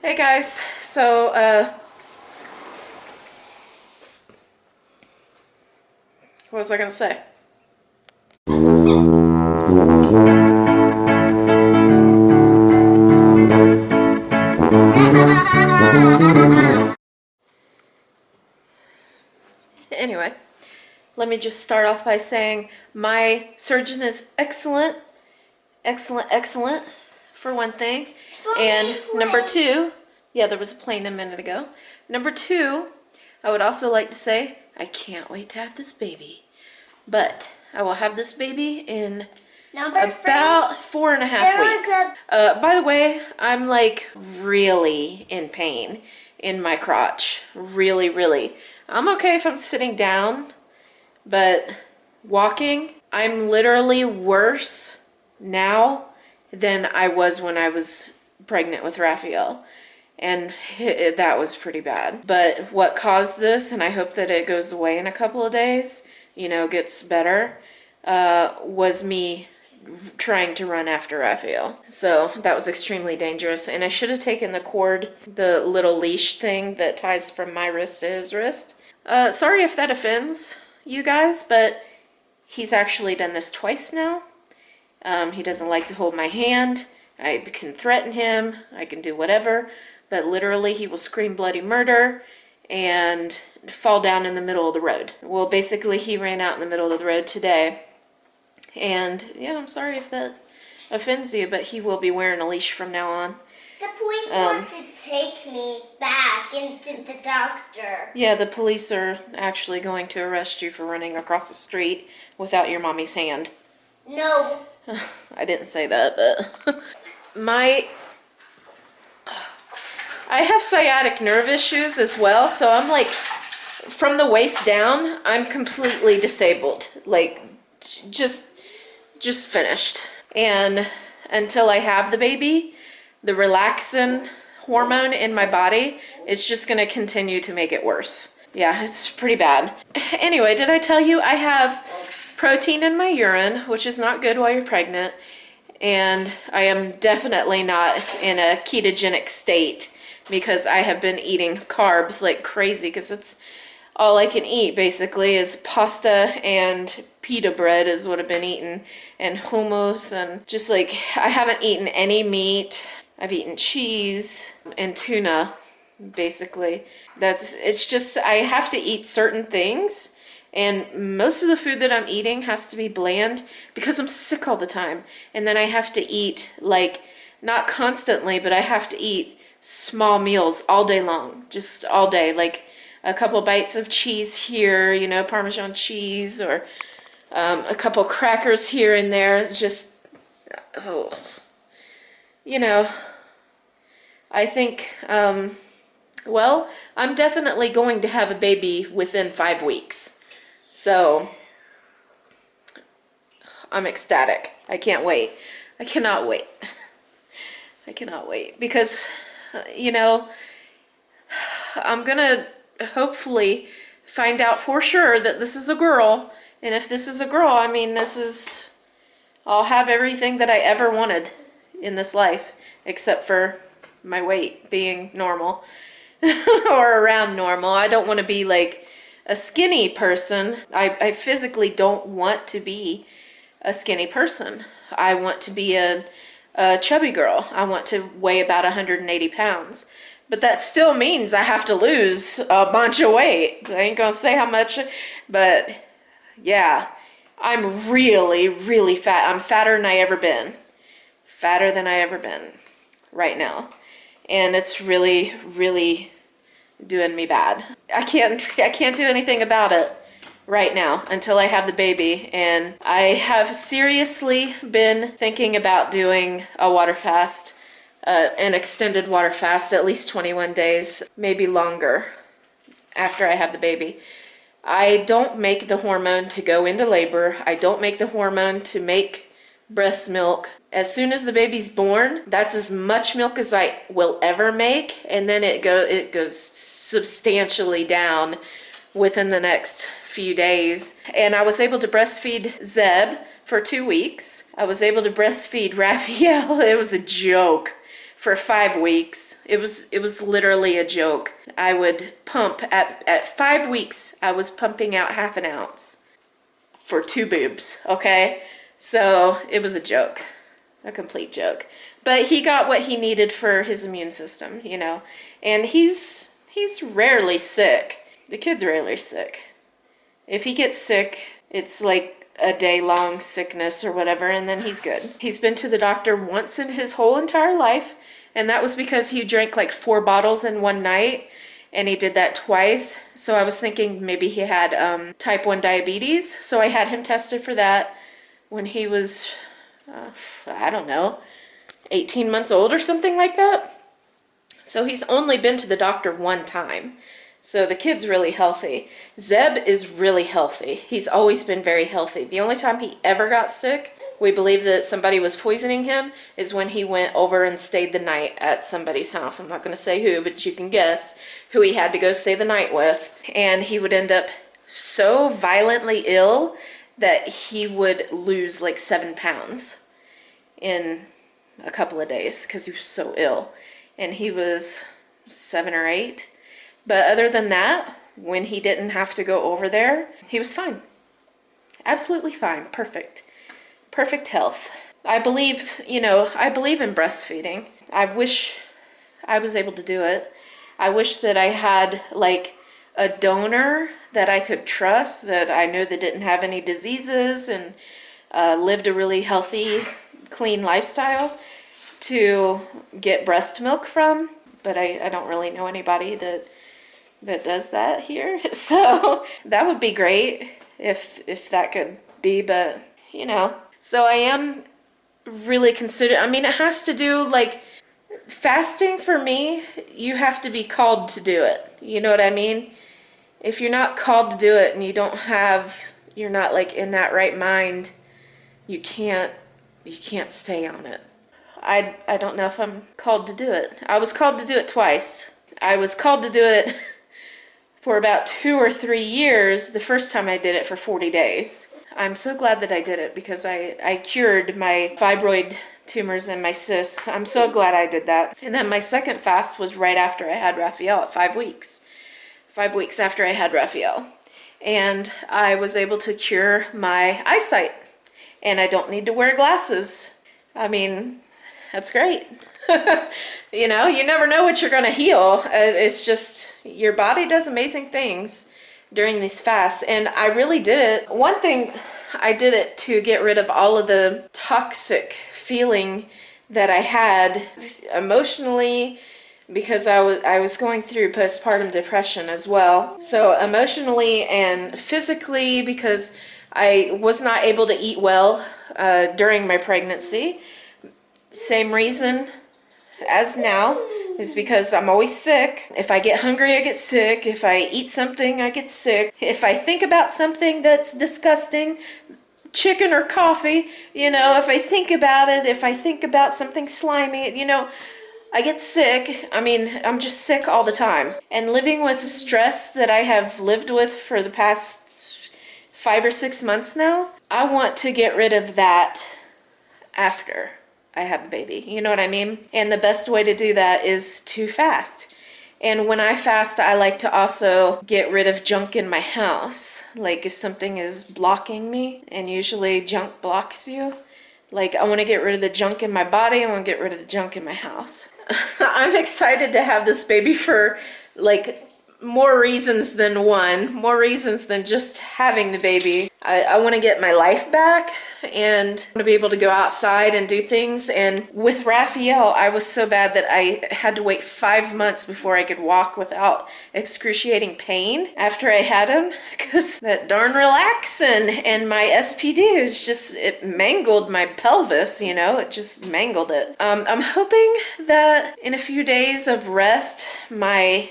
Hey guys, so what was I gonna say? Anyway, let me just start off by saying my surgeon is excellent, excellent, for one thing. And number two, yeah, there was a plane a minute ago. Number two, I would also like to say I can't wait to have this baby. But I will have this baby in about 4.5 weeks. By the way, I'm like really in pain in my crotch. Really. I'm okay if I'm sitting down, but walking, I'm literally worse now than I was when I was pregnant with Rafael. And that was pretty bad. But what caused this, and I hope that it goes away in a couple of days, gets better, was me trying to run after Rafael. So that was extremely dangerous. And I should have taken the cord, the little leash thing that ties from my wrist to his wrist. Sorry if that offends you guys, but he's actually done this twice now. He doesn't like to hold my hand. I can threaten him. I can do whatever. But literally, he will scream bloody murder and fall down in the middle of the road. Well, basically, he ran out in the middle of the road today. And, yeah, I'm sorry if that offends you, but he will be wearing a leash from now on. The police want to take me back into the doctor. Yeah, the police are actually going to arrest you for running across the street without your mommy's hand. No. I didn't say that, but I have sciatic nerve issues as well, so I'm like, from the waist down, I'm completely disabled. Like, just finished. And until I have the baby, the relaxin hormone in my body is just going to continue to make it worse. Yeah, it's pretty bad. Anyway, did I tell you I have protein in my urine, which is not good while you're pregnant, and I am definitely not in a ketogenic state because I have been eating carbs like crazy, because it's all I can eat basically is pasta and pita bread is what I've been eating, and hummus, and just like I haven't eaten any meat. I've eaten cheese and tuna basically. It's just I have to eat certain things. And most of the food that I'm eating has to be bland because I'm sick all the time. And then I have to eat, like, not constantly, but I have to eat small meals all day long. Just all day. Like a couple bites of cheese here, Parmesan cheese, or a couple crackers here and there. Just, I think, well, I'm definitely going to have a baby within 5 weeks. So, I'm ecstatic. I can't wait. I cannot wait. I cannot wait because, I'm gonna hopefully find out for sure that this is a girl. And if this is a girl, I mean, I'll have everything that I ever wanted in this life, except for my weight being normal or around normal. I don't want to be like a skinny person. I physically don't want to be a skinny person. I want to be a chubby girl. I want to weigh about 180 pounds. But that still means I have to lose a bunch of weight. I ain't gonna say how much, but yeah, I'm really fat. I'm fatter than I ever been. Fatter than I ever been right now. And it's really doing me bad. I can't do anything about it right now until I have the baby, and I have seriously been thinking about doing a water fast, an extended water fast, at least 21 days, maybe longer after I have the baby. I don't make the hormone to go into labor. I don't make the hormone to make breast milk. As soon as the baby's born, that's as much milk as I will ever make, and then it goes substantially down within the next few days. And I was able to breastfeed Zeb for 2 weeks. I was able to breastfeed Raphael. It was a joke. for 5 weeks. It was literally a joke. I would pump at 5 weeks. I was pumping out half an ounce for 2 boobs. Okay, so it was a joke, a complete joke. But he got what he needed for his immune system, you know. And he's rarely sick. The kid's rarely sick. If he gets sick, it's like a day-long sickness or whatever, and then he's good. He's been to the doctor once in his whole entire life, and that was because he drank like 4 bottles in one night, and he did that twice. So I was thinking maybe he had type 1 diabetes, so I had him tested for that when he was, I don't know, 18 months old or something like that. So he's only been to the doctor one time. So the kid's really healthy. Zeb is really healthy. He's always been very healthy. The only time he ever got sick, we believe that somebody was poisoning him, is when he went over and stayed the night at somebody's house. I'm not going to say who, but you can guess who he had to go stay the night with. And he would end up so violently ill that he would lose like 7 pounds in a couple of days because he was so ill. And he was 7 or 8. But other than that, when he didn't have to go over there, he was fine. Absolutely fine. Perfect. Perfect health. I believe, I believe in breastfeeding. I wish I was able to do it. I wish that I had like a donor that I could trust, that I knew that didn't have any diseases and lived a really healthy, clean lifestyle to get breast milk from. But I don't really know anybody that does that here. So that would be great if that could be, but so I am really considering, it has to do like fasting for me, you have to be called to do it. You know what I mean? If you're not called to do it and you're not like in that right mind, you can't stay on it. I don't know if I'm called to do it. I was called to do it twice. I was called to do it for about 2 or 3 years, the first time I did it for 40 days. I'm so glad that I did it because I cured my fibroid tumors and my cysts. I'm so glad I did that. And then my second fast was right after I had Rafael at 5 weeks. 5 weeks after I had Rafael. And I was able to cure my eyesight. And I don't need to wear glasses. That's great. You never know what you're going to heal. It's just, your body does amazing things during these fasts. And I really did it. One thing, I did it to get rid of all of the toxic feeling that I had emotionally, because I was going through postpartum depression as well. So emotionally and physically, because I was not able to eat well during my pregnancy. Same reason as now, is because I'm always sick. If I get hungry, I get sick. If I eat something, I get sick. If I think about something that's disgusting, chicken or coffee, if I think about it, if I think about something slimy, I get sick. I'm just sick all the time. And living with the stress that I have lived with for the past 5 or 6 months now, I want to get rid of that after I have a baby. You know what I mean? And the best way to do that is to fast. And when I fast, I like to also get rid of junk in my house. Like if something is blocking me, and usually junk blocks you, like I want to get rid of the junk in my body, I want to get rid of the junk in my house. I'm excited to have this baby for like more reasons than one, more reasons than just having the baby. I want to get my life back and I want to be able to go outside and do things. And with Rafael, I was so bad that I had to wait 5 months before I could walk without excruciating pain after I had him, because that darn relaxin and my SPD was just, it mangled my pelvis, it just mangled it. I'm hoping that in a few days of rest, my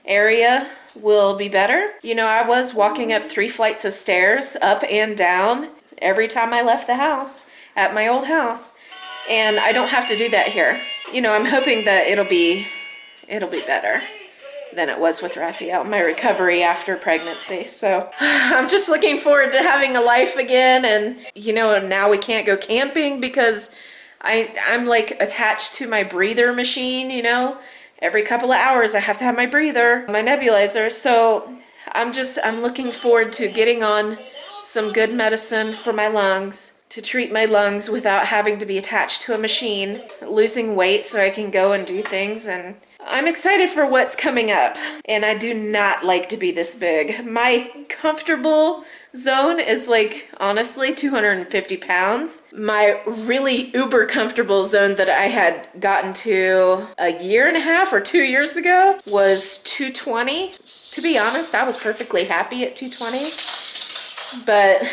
area will be better. I was walking up 3 flights of stairs, up and down, every time I left the house at my old house. And I don't have to do that here. I'm hoping that it'll be better than it was with Rafael, my recovery after pregnancy. So I'm just looking forward to having a life again. And, now we can't go camping because I'm like attached to my breather machine, you know. Every couple of hours I have to have my breather, my nebulizer. So I'm looking forward to getting on some good medicine for my lungs to treat my lungs without having to be attached to a machine, losing weight so I can go and do things. And I'm excited for what's coming up. And I do not like to be this big. My comfortable zone is like, honestly, 250 pounds. My really uber comfortable zone that I had gotten to a year and a half or 2 years ago was 220. To be honest, I was perfectly happy at 220. But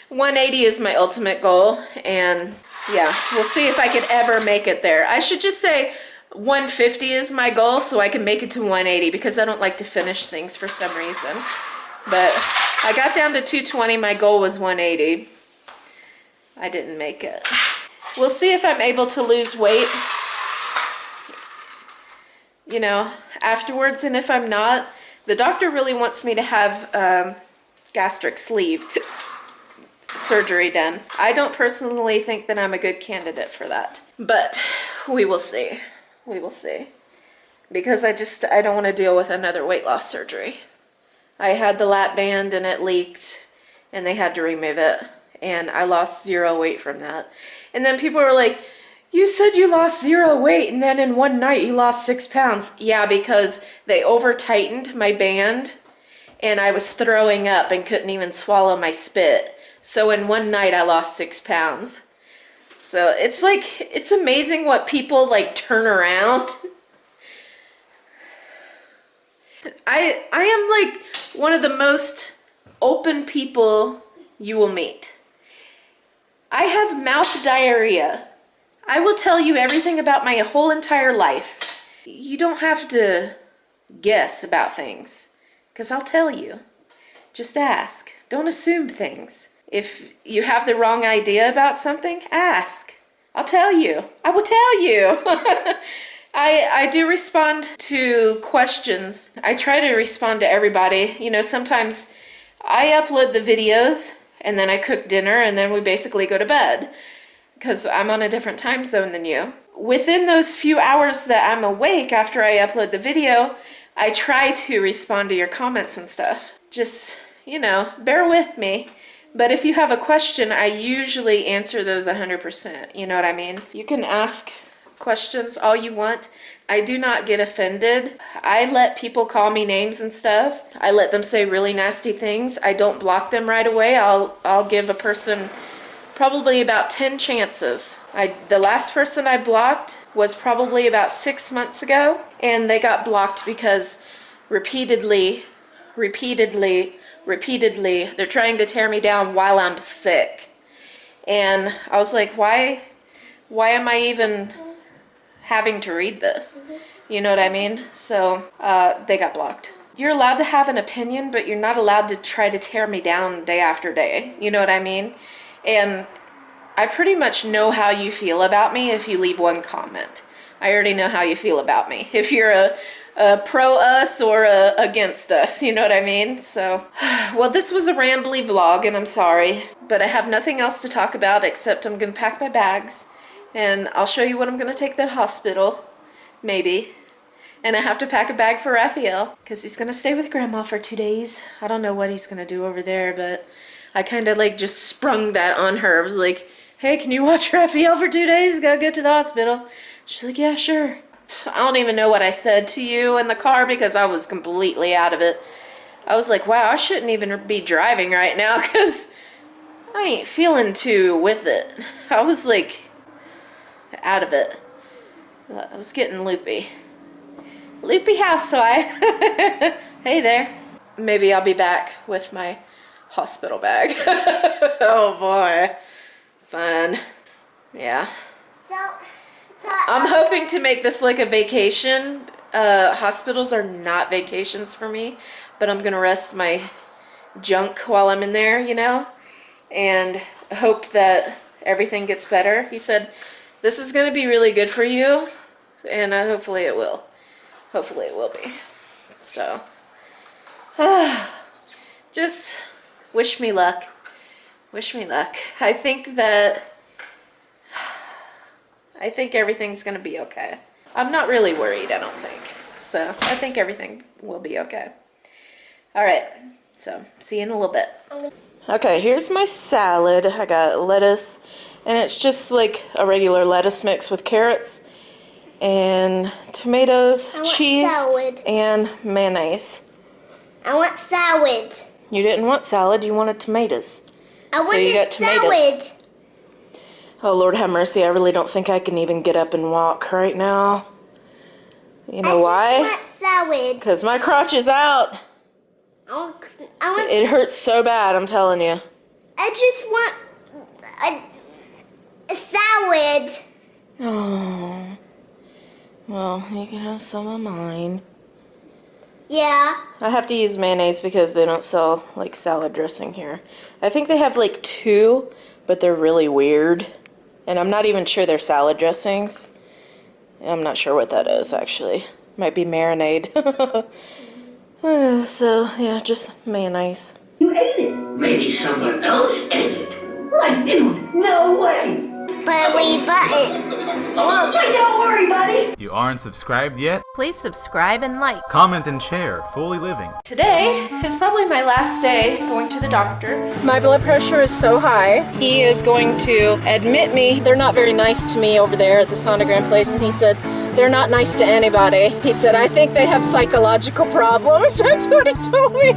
180 is my ultimate goal. And yeah, we'll see if I could ever make it there. I should just say 150 is my goal so I can make it to 180 because I don't like to finish things for some reason. But I got down to 220. My goal was 180. I didn't make it. We'll see if I'm able to lose weight, you know, afterwards. And if I'm not, the doctor really wants me to have gastric sleeve surgery done. I don't personally think that I'm a good candidate for that. But we will see. We will see. Because I don't want to deal with another weight loss surgery. I had the lap band and it leaked and they had to remove it. And I lost 0 weight from that. And then people were like, you said you lost 0 weight and then in one night you lost 6 pounds. Yeah, because they over tightened my band and I was throwing up and couldn't even swallow my spit. So in one night I lost 6 pounds. So it's like, it's amazing what people like turn around. I am like one of the most open people you will meet. I have mouth diarrhea. I will tell you everything about my whole entire life. You don't have to guess about things, because I'll tell you. Just ask. Don't assume things. If you have the wrong idea about something, ask. I'll tell you. I will tell you. I do respond to questions. I try to respond to everybody. You know, sometimes I upload the videos and then I cook dinner and then we basically go to bed because I'm on a different time zone than you. Within those few hours that I'm awake after I upload the video, I try to respond to your comments and stuff. Just, you know, bear with me. But if you have a question, I usually answer those 100%. You know what I mean? You can ask questions all you want. I do not get offended. I let people call me names and stuff. I let them say really nasty things. I don't block them right away. I'll give a person probably about 10 chances. The last person I blocked was probably about 6 months ago, and they got blocked because repeatedly, they're trying to tear me down while I'm sick. And I was like, why am I even having to read this? You know what I mean? So they got blocked. You're allowed to have an opinion, but you're not allowed to try to tear me down day after day. You know what I mean? And I pretty much know how you feel about me if you leave one comment. I already know how you feel about me. If you're a pro us or against us, you know what I mean? So, well, this was a rambly vlog and I'm sorry, but I have nothing else to talk about except I'm gonna pack my bags and I'll show you what I'm gonna take to the hospital, maybe. And I have to pack a bag for Rafael because he's gonna stay with Grandma for 2 days. I don't know what he's gonna do over there, but I kind of like just sprung that on her. I was like, hey, can you watch Rafael for 2 days? Gotta get to the hospital. She's like, yeah, sure. I don't even know what I said to you in the car because I was completely out of it. I was like, wow, I shouldn't even be driving right now because I ain't feeling too with it. I was like out of it. I was getting loopy. Loopy housewife. Hey there. Maybe I'll be back with my hospital bag. Oh boy. Fun. Yeah. I'm hoping to make this like a vacation. Hospitals are not vacations for me, but I'm gonna rest my junk while I'm in there, you know, and hope that everything gets better. He said, this is gonna be really good for you, and hopefully it will. Hopefully it will be. So, just wish me luck. Wish me luck. I think that I think everything's gonna be okay. I'm not really worried, I don't think. So I think everything will be okay. All right, so see you in a little bit. Okay, here's my salad. I got lettuce, and it's just like a regular lettuce mix with carrots and tomatoes, cheese, salad. and mayonnaise. I want salad. You didn't want salad, you wanted tomatoes. I So you got tomatoes. salad. Oh, Lord have mercy, I really don't think I can even get up and walk right now. You know why? I want salad. Because my crotch is out. I want. It hurts so bad, I'm telling you. I just want a salad. Oh. Well, you can have some of mine. Yeah. I have to use mayonnaise because they don't sell like salad dressing here. I think they have like 2, but they're really weird. And I'm not even sure they're salad dressings. I'm not sure what that is actually. Might be marinade. So, yeah, just mayonnaise. You ate it. Maybe someone else ate it. Like, dude, no way. But we button. Look. Wait, don't worry, buddy. You aren't subscribed yet? Please subscribe and like. Comment and share FoolyLiving. Today is probably my last day going to the doctor. My blood pressure is so high. He is going to admit me. They're not very nice to me over there at the sonogram place, and he said, they're not nice to anybody. He said, I think they have psychological problems. That's what he told me.